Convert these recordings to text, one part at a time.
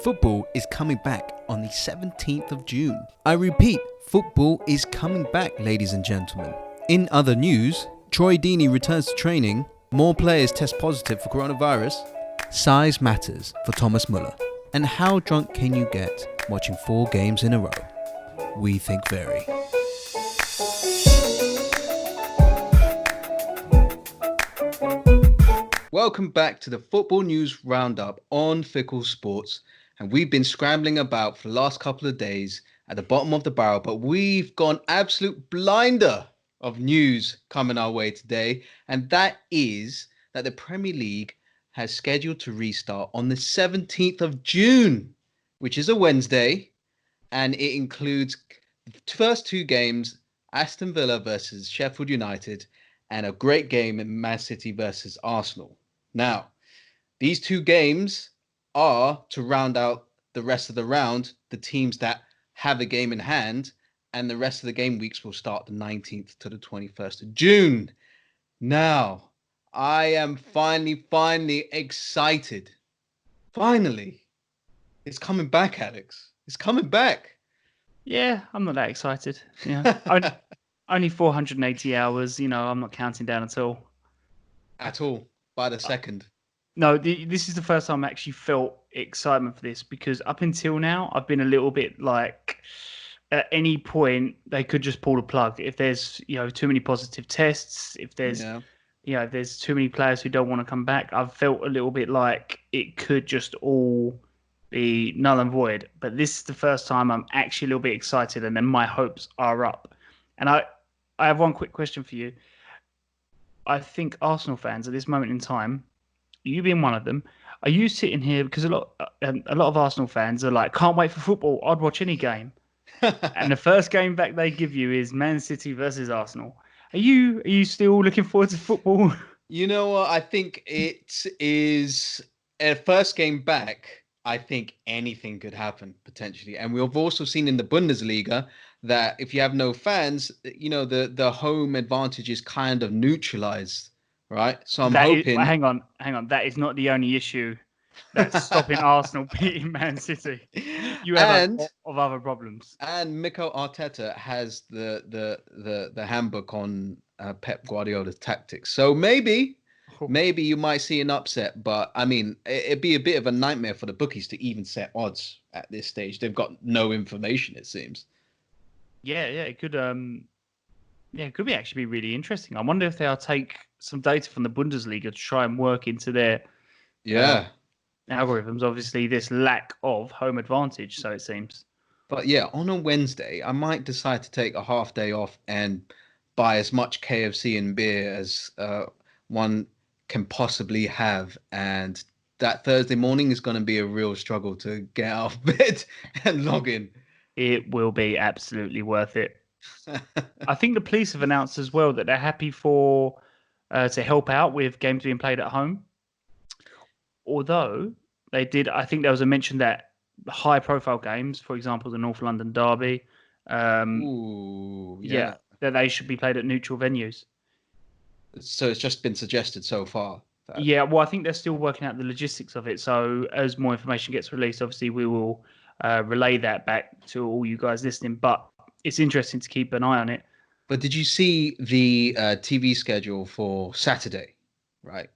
Football is coming back on the 17th of June. I repeat, football is coming back, ladies and gentlemen. In other news, Troy Deeney returns to training, more players test positive for coronavirus, size matters for Thomas Muller, and how drunk can you get watching 4 games in a row? We think very. Welcome back to the Football News Roundup on Fickle Sports. And we've been scrambling about for the last couple of days at the bottom of the barrel, but we've got an absolute blinder of news coming our way today. And that is that the Premier League has scheduled to restart on the 17th of June, which is a Wednesday. And it includes the first 2 games, Aston Villa versus Sheffield United, and a great game in Man City versus Arsenal. Now, these 2 games are to round out the rest of the round, the teams that have a game in hand, and the rest of the game weeks will start the 19th to the 21st of June. Now, I am finally excited. Finally. It's coming back, Alex. It's coming back. Yeah, I'm not that excited. Yeah, only 480 hours. I'm not counting down at all. At all. By the second. No, this is the first time I actually felt excitement for this, because up until now, I've been a little bit like, at any point, they could just pull the plug. If there's, too many positive tests, if there's, if there's too many players who don't want to come back, I've felt a little bit like it could just all be null and void. But this is the first time I'm actually a little bit excited, and then my hopes are up. And I have one quick question for you. I think Arsenal fans at this moment in time, you being one of them, are you sitting here because a lot of Arsenal fans are like, can't wait for football, I'd watch any game, and the first game back they give you is Man City versus Arsenal. Are you still looking forward to football? You know what? I think it is a first game back. I think anything could happen potentially, and we've also seen in the Bundesliga that if you have no fans, the home advantage is kind of neutralized. Right, so I'm hoping. Hang on. That is not the only issue that's stopping Arsenal beating Man City. You have a lot of other problems. And Mikel Arteta has the handbook on Pep Guardiola's tactics. So maybe you might see an upset, but I mean, it'd be a bit of a nightmare for the bookies to even set odds at this stage. They've got no information, it seems. Yeah, it could. Yeah, it could actually be really interesting. I wonder if they'll take some data from the Bundesliga to try and work into their algorithms. Obviously, this lack of home advantage, so it seems. But yeah, on a Wednesday, I might decide to take a half day off and buy as much KFC and beer as one can possibly have. And that Thursday morning is going to be a real struggle to get out of bed and log in. It will be absolutely worth it. I think the police have announced as well that they're happy to help out with games being played at home. Although they did, I think there was a mention that high-profile games, for example, the North London Derby, that they should be played at neutral venues. So it's just been suggested so far. Yeah, well, I think they're still working out the logistics of it. So as more information gets released, obviously we will relay that back to all you guys listening. But it's interesting to keep an eye on it. But did you see the TV schedule for Saturday? Right.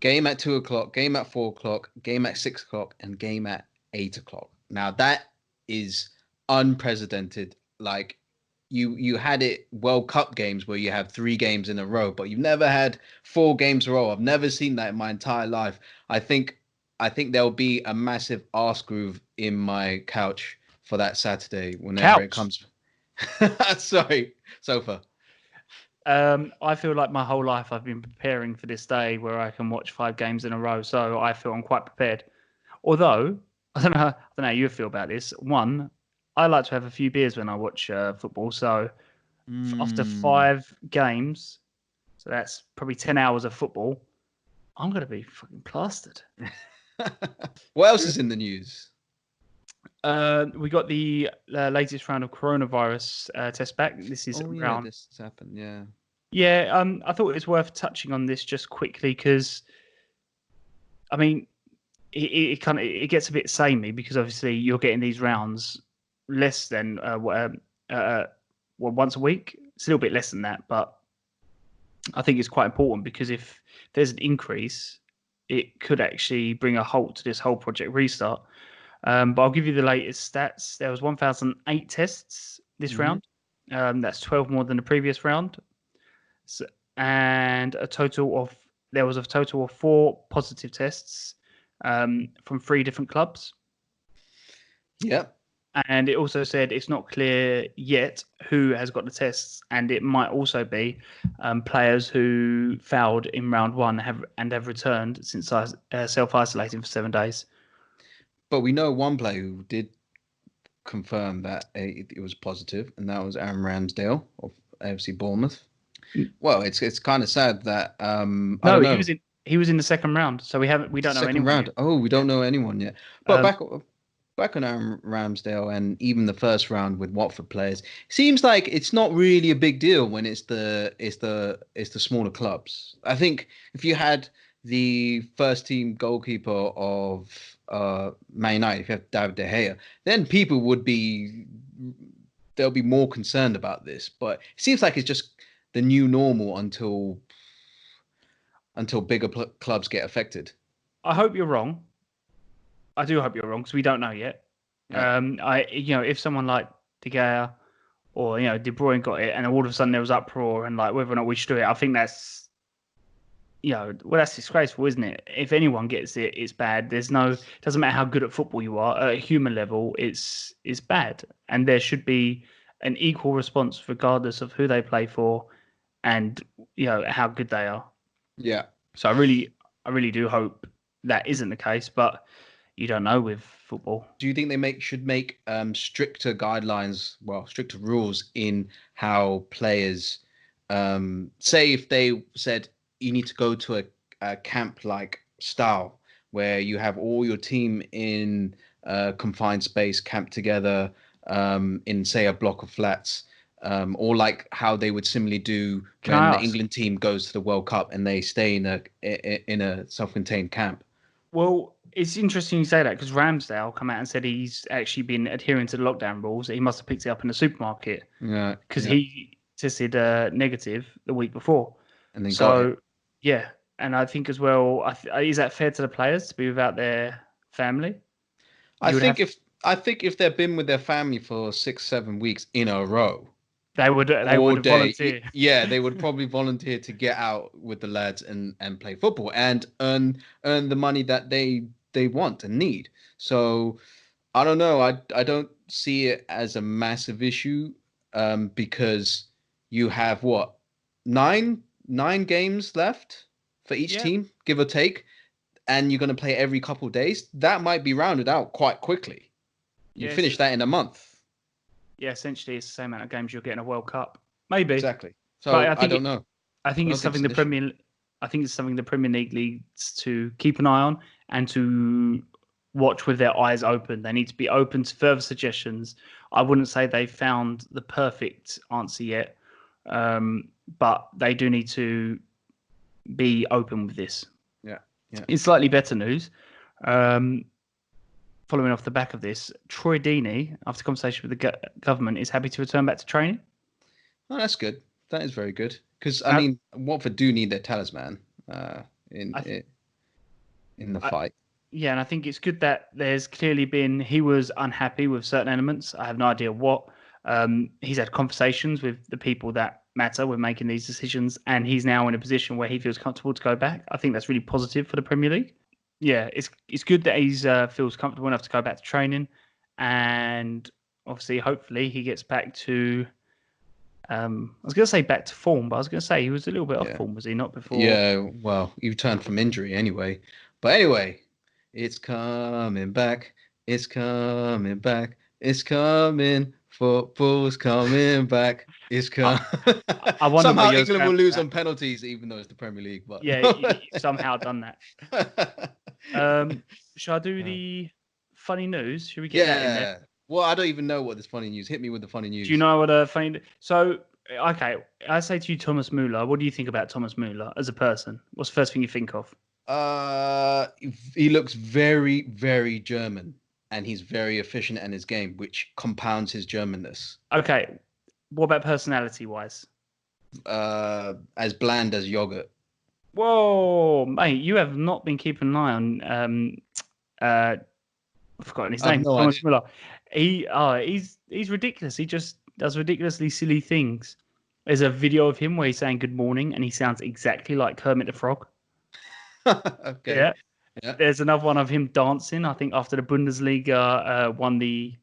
Game at 2:00, game at 4:00, game at 6:00, and game at 8:00. Now that is unprecedented. Like you had it World Cup games where you have 3 games in a row, but you've never had 4 games in a row. I've never seen that in my entire life. I think there'll be a massive arse groove in my couch for that Saturday whenever it comes. Sorry, sofa. I feel like my whole life I've been preparing for this day where I can watch 5 games in a row, so I feel I'm quite prepared. Although I don't know how you feel about this. One, I like to have a few beers when I watch football, so after 5 games, so that's probably 10 hours of football, I'm gonna be fucking plastered. What else is in the news? We got the latest round of coronavirus test back. This is round. This has happened. Yeah. I thought it was worth touching on this just quickly because, I mean, it gets a bit samey because obviously you're getting these rounds less than once a week. It's a little bit less than that, but I think it's quite important because if there's an increase, it could actually bring a halt to this whole project restart. But I'll give you the latest stats. There was 1,008 tests this round. That's 12 more than the previous round. So, and there was a total of 4 positive tests from 3 different clubs. Yep. And it also said it's not clear yet who has got the tests, and it might also be players who fouled in round 1 have returned since self-isolating for 7 days. But we know one player who did confirm that it was positive, and that was Aaron Ramsdale of AFC Bournemouth. Well, it's kind of sad that I don't know. he was in the second round, so we don't know anyone round. yet. Oh, we don't know anyone yet. But back on Aaron Ramsdale and even the first round with Watford players, seems like it's not really a big deal when it's the smaller clubs. I think if you had the first team goalkeeper of Man United, if you have David De Gea, then people they'll be more concerned about this. But it seems like it's just the new normal until bigger clubs get affected. I hope you're wrong. I do hope you're wrong because we don't know yet. Yeah. If someone like De Gea or De Bruyne got it, and all of a sudden there was uproar and like whether or not we should do it, I think that's that's disgraceful, isn't it? If anyone gets it, it's bad. It doesn't matter how good at football you are. At a human level, it's bad, and there should be an equal response regardless of who they play for and how good they are. Yeah. So I really do hope that isn't the case, but you don't know with football. Do you think they should make stricter guidelines, stricter rules in how players, say if they said you need to go to a camp-like style where you have all your team in a confined space camped together in, say, a block of flats, or like how they would similarly do when the England team goes to the World Cup and they stay in a self-contained camp? Well, it's interesting you say that because Ramsdale come out and said he's actually been adhering to the lockdown rules. He must have picked it up in the supermarket because he tested negative the week before. And then got it. Yeah, and I think as well, is that fair to the players to be without their family? I think if they've been with their family for 6-7 weeks in a row, they would volunteer. Yeah, they would probably volunteer to get out with the lads and play football and earn the money that they want and need. So I don't know. I don't see it as a massive issue because you have nine games left for each team, give or take, and you're going to play every couple of days. That might be rounded out quite quickly. You finish that in a month. Yeah, essentially it's the same amount of games you'll get in a World Cup. Maybe. Exactly. So I don't know. I think it's something the Premier League needs to keep an eye on and to watch with their eyes open. They need to be open to further suggestions. I wouldn't say they've found the perfect answer yet, but they do need to be open with this. Yeah. In slightly better news, following off the back of this, Troy Deeney, after conversation with the government, is happy to return back to training. Oh, that's good. That is very good. Because, I mean, Watford do need their talisman in the fight. Yeah, and I think it's good that there's clearly been... He was unhappy with certain elements. I have no idea what. He's had conversations with the people that matter when making these decisions, and he's now in a position where he feels comfortable to go back. I think that's really positive for the Premier League. Yeah, it's good that he feels comfortable enough to go back to training, and obviously, hopefully, he gets back to. I was going to say back to form, but I was going to say he was a little bit off form, was he not before? Yeah, well, he returned from injury anyway. But anyway, it's coming back. It's coming back. It's coming. Football's coming back. It's coming. I wonder somehow England will lose on penalties, even though it's the Premier League. But yeah, he somehow done that. Shall I do the funny news? Should we get that in there? Well, I don't even know what this funny news. Hit me with the funny news. Do you know what a funny? So, okay, I say to you, Thomas Muller. What do you think about Thomas Muller as a person? What's the first thing you think of? He looks very, very German, and he's very efficient in his game, which compounds his Germanness. Okay, what about personality-wise? As bland as yogurt. Whoa, mate, you have not been keeping an eye on I've forgotten his I've name, no idea. Thomas Muller. He's ridiculous. He just does ridiculously silly things. There's a video of him where he's saying good morning, and he sounds exactly like Kermit the Frog. Okay. Yeah. Yeah. There's another one of him dancing. I think after the Bundesliga won the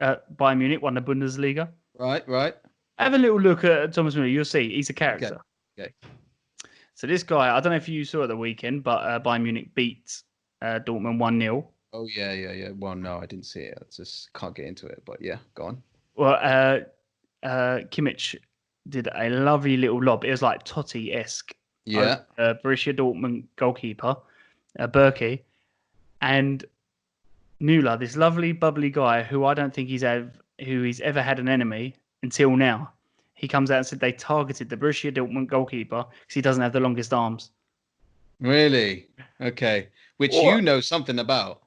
Bayern Munich won the Bundesliga. Right. Right. Have a little look at Thomas Muller. You'll see he's a Okay. character. Okay. So this guy, I don't know if you saw at the weekend, but Bayern Munich beat Dortmund 1-0. Oh yeah. Yeah. Yeah. Well, no, I didn't see it. I just can't get into it. But yeah, go on. Well, Kimmich did a lovely little lob. It was like Totti-esque. Yeah. Borussia Dortmund goalkeeper, Berkey, and Muller, this lovely, bubbly guy who I don't think he's ever had an enemy until now. He comes out and said they targeted the Borussia Dortmund goalkeeper because he doesn't have the longest arms. Really? Okay. Which What? you know something about.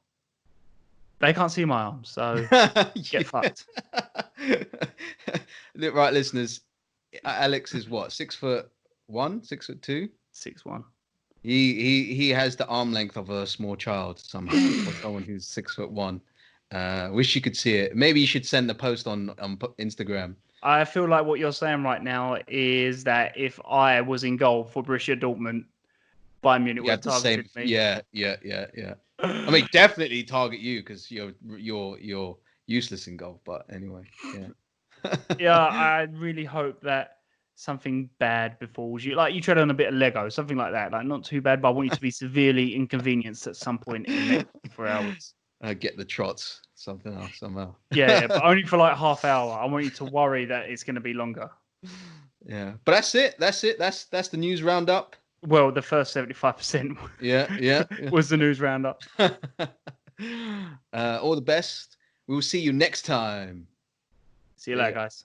They can't see my arms, so get fucked. Right, listeners. Alex is what? 6'1", 6'2". 6'1". He has the arm length of a small child somehow, or someone who's 6'1". Wish you could see it. Maybe you should send the post on Instagram. I feel like what you're saying right now is that if I was in goal for Borussia Dortmund, Bayern Munich would have targeted me. Yeah. I mean, definitely target you because you're useless in golf. But anyway, yeah. Yeah, I really hope that something bad befalls you. Like you tread on a bit of Lego, something like that. Like not too bad, but I want you to be severely inconvenienced at some point in the next 4 hours. Get the trots, something else somehow. Yeah, but only for like half hour. I want you to worry that it's going to be longer. Yeah, but that's it. That's the news roundup. Well, the first 75% Yeah. was the news roundup. All the best. We will see you next time. See you later, guys.